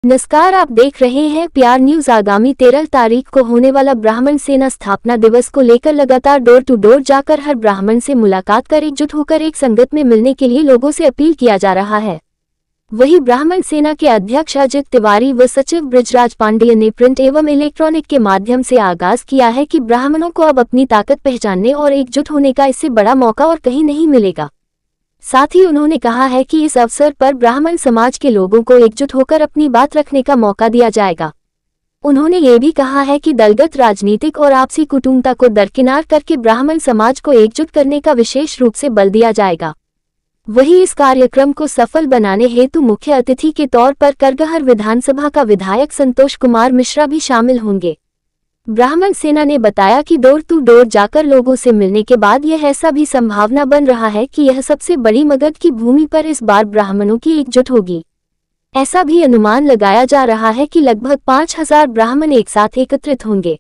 नमस्कार, आप देख रहे हैं प्यार न्यूज। आगामी 13 तारीख को होने वाला ब्राह्मण सेना स्थापना दिवस को लेकर लगातार डोर टू डोर जाकर हर ब्राह्मण से मुलाकात कर एकजुट होकर एक संगत में मिलने के लिए लोगों से अपील किया जा रहा है। वहीं ब्राह्मण सेना के अध्यक्ष अजित तिवारी व सचिव बृजराज पांडेय ने प्रिंट एवं इलेक्ट्रॉनिक के माध्यम से आगाज किया है कि ब्राह्मणों को अब अपनी ताकत पहचानने और एकजुट होने का इससे बड़ा मौका और कहीं नहीं मिलेगा। साथ ही उन्होंने कहा है कि इस अवसर पर ब्राह्मण समाज के लोगों को एकजुट होकर अपनी बात रखने का मौका दिया जाएगा। उन्होंने ये भी कहा है कि दलगत राजनीतिक और आपसी कुटुंबता को दरकिनार करके ब्राह्मण समाज को एकजुट करने का विशेष रूप से बल दिया जाएगा। वहीं इस कार्यक्रम को सफल बनाने हेतु मुख्य अतिथि के तौर पर करगहर विधानसभा का विधायक संतोष कुमार मिश्रा भी शामिल होंगे। ब्राह्मण सेना ने बताया कि डोर टू डोर जाकर लोगों से मिलने के बाद यह ऐसा भी संभावना बन रहा है कि यह सबसे बड़ी मगध की भूमि पर इस बार ब्राह्मणों की एकजुट होगी। ऐसा भी अनुमान लगाया जा रहा है कि लगभग 5000 ब्राह्मण एक साथ एकत्रित होंगे।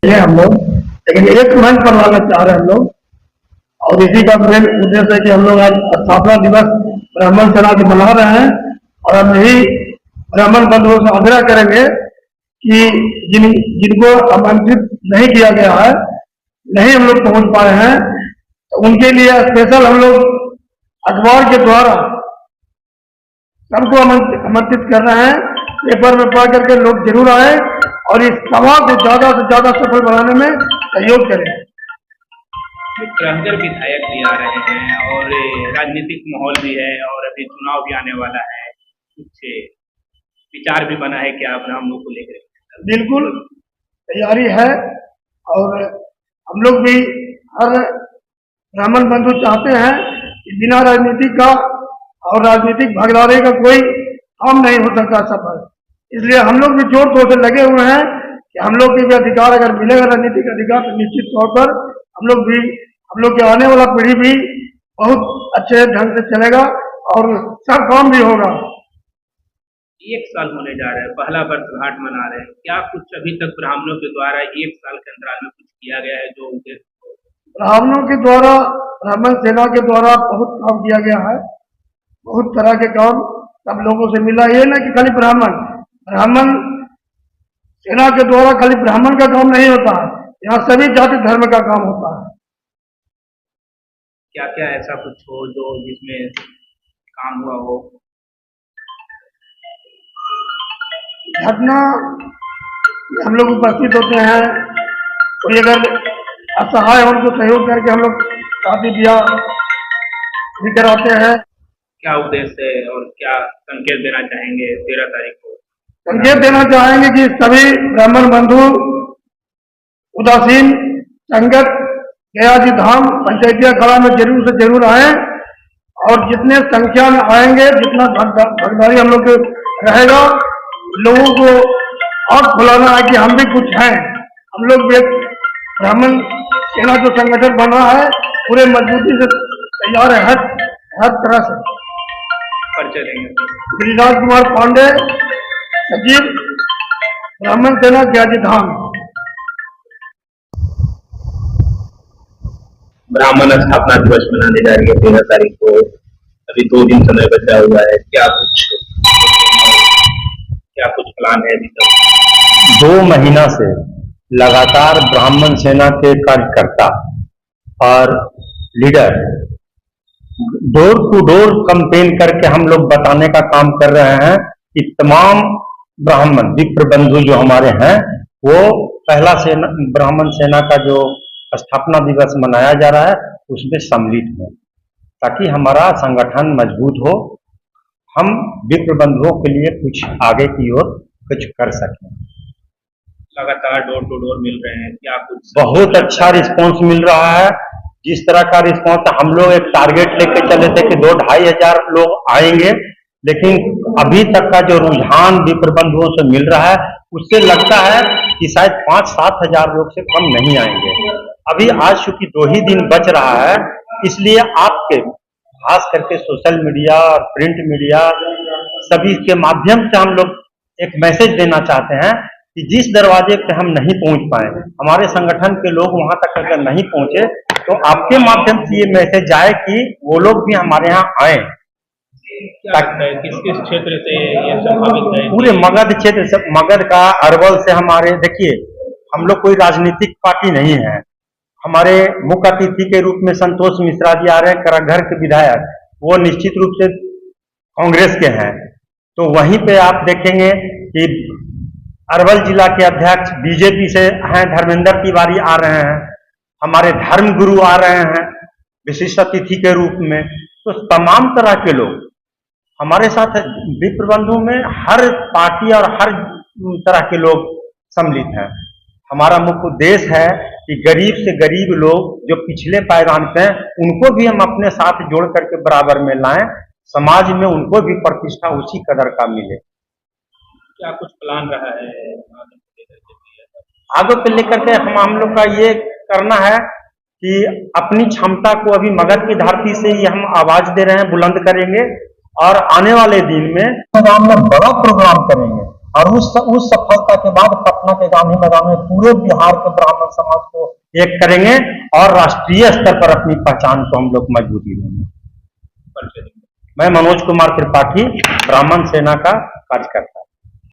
हम लोग लेकिन एक मंच पर लाना चाह रहे हैं हम लोग, और इसी का मेन उद्देश्य है कि हम लोग आज स्थापना दिवस ब्राह्मण सेना के मना रहे हैं और हम यही ब्राह्मण बंधुओं से आग्रह करेंगे कि जिनको आमंत्रित नहीं किया गया है, नहीं हम लोग पहुंच पाए हैं, तो उनके लिए स्पेशल हम लोग अखबार के द्वारा सबको आमंत्रित कर रहे हैं। पेपर में पढ़ करके लोग जरूर आए और इस सभा को ज्यादा से ज्यादा सफल बनाने में सहयोग करें। करंजर विधायक भी आ रहे हैं और राजनीतिक माहौल भी है और अभी चुनाव भी आने वाला है, कुछ विचार भी बना है क्या ब्राह्मणों को लेकर? बिल्कुल तैयारी है और हम लोग भी हर ब्राह्मण बंधु चाहते हैं कि बिना राजनीति का और राजनीतिक भागीदारी का कोई काम नहीं हो सकता सफल। इसलिए हम लोग भी जोर तोड़ से लगे हुए हैं कि हम लोग के भी अधिकार अगर मिलेगा राजनीतिक अधिकार तो निश्चित तौर पर हम लोग के आने वाला पीढ़ी भी बहुत अच्छे ढंग से चलेगा और सब काम भी होगा। 1 साल होने जा रहा है, पहला वर्षगांठ मना रहे हैं, क्या कुछ अभी तक ब्राह्मणों के द्वारा 1 साल के अंतराल में कुछ किया गया है जो उनके ब्राह्मणों के द्वारा, ब्राह्मण सेना के द्वारा बहुत काम किया गया है, बहुत तरह के काम सब लोगों से मिला। ये ना कि खाली ब्राह्मण सेना के द्वारा खाली ब्राह्मण का काम नहीं होता है, यहाँ सभी जाति धर्म का काम होता है। क्या क्या ऐसा कुछ हो जो जिसमें काम हुआ हो? घटना हम लोग उपस्थित होते हैं, कोई अगर असहाय हो उनको सहयोग करके हम लोग शादी ब्याह भी कराते हैं। क्या उद्देश्य है और क्या संकेत देना चाहेंगे 13 तारीख को? संकेत देना चाहेंगे कि सभी ब्राह्मण बंधु उदासीन संगत गयाजी धाम पंचायतिया खड़ा में जरूर से जरूर आए और जितने संख्या में आएंगे, जितना भागीदारी हम लोग रहेगा, लोगों को और खुलाना है कि हम भी कुछ हैं। हम लोग भी ब्राह्मण सेना जो संगठन बन रहा है पूरे मजबूती से तैयार है, हर तरह से। परिचय देंगे। बृजराज कुमार पांडे, सचिव ब्राह्मण सेना गयाजी धाम। ब्राह्मण स्थापना दिवस मनाने जा रही है 13 तारीख को, अभी 2 दिन समय बचा हुआ है, क्या कुछ प्लान है अभी तक? 2 महीना से लगातार ब्राह्मण सेना के कार्यकर्ता और leader door to door campaign करके हम लोग बताने का काम कर रहे हैं कि तमाम ब्राह्मण विप्र बंधु जो हमारे हैं वो पहला ब्राह्मण सेना का जो स्थापना दिवस मनाया जा रहा है उसमें सम्मिलित हो, ताकि हमारा संगठन मजबूत हो, हम विप्र बंधुओं के लिए कुछ आगे की ओर कुछ कर सकें। लगातार डोर टू डोर मिल रहे हैं, क्या कुछ? बहुत अच्छा रिस्पांस मिल रहा है। जिस तरह का रिस्पांस हम लोग एक टारगेट लेके चले थे कि 2-2.5 हजार लोग आएंगे, लेकिन अभी तक का जो रुझान विप्र बंधुओं से मिल रहा है उससे लगता है कि शायद 5-7 हजार लोग से कम नहीं आएंगे। अभी आज चूंकि 2 ही दिन बच रहा है, इसलिए आपके खास करके सोशल मीडिया और प्रिंट मीडिया सभी के माध्यम से हम लोग एक मैसेज देना चाहते हैं कि जिस दरवाजे पे हम नहीं पहुंच पाए, हमारे संगठन के लोग वहां तक अगर नहीं पहुंचे, तो आपके माध्यम से ये मैसेज आए कि वो लोग भी हमारे यहाँ आए। क्या लगता है किस किस क्षेत्र से ये संभावित है? पूरे मगध क्षेत्र से, मगध का अरवल से हमारे, देखिए हम लोग कोई राजनीतिक पार्टी नहीं है। हमारे मुख्य अतिथि के रूप में संतोष मिश्रा जी आ रहे हैं, कराघर के विधायक, वो निश्चित रूप से कांग्रेस के हैं। तो वहीं पे आप देखेंगे कि अरवल जिला के अध्यक्ष बीजेपी से हैं, धर्मेंद्र तिवारी आ रहे हैं, हमारे धर्म गुरु आ रहे हैं विशिष्ट अतिथि के रूप में। तो तमाम तरह के लोग हमारे साथ विप्र बंधु में, हर पार्टी और हर तरह के लोग सम्मिलित हैं। हमारा मुख्य उद्देश्य है कि गरीब से गरीब लोग जो पिछले पायदान पे हैं, उनको भी हम अपने साथ जोड़ करके बराबर में लाएं, समाज में उनको भी प्रतिष्ठा उसी कदर का मिले। क्या कुछ प्लान रहा है आगे को लेकर के? हम लोग का ये करना है कि अपनी क्षमता को अभी मगध की धरती से ही हम आवाज दे रहे हैं, बुलंद करेंगे, और आने वाले दिन में मैदान में बड़ा प्रोग्राम करेंगे, और उस सफलता के बाद पटना के गांधी मैदान में पूरे बिहार के ब्राह्मण समाज को एक करेंगे और राष्ट्रीय स्तर पर अपनी पहचान को हम लोग मजबूती देंगे। मैं मनोज कुमार त्रिपाठी, ब्राह्मण सेना का कार्यकर्ता।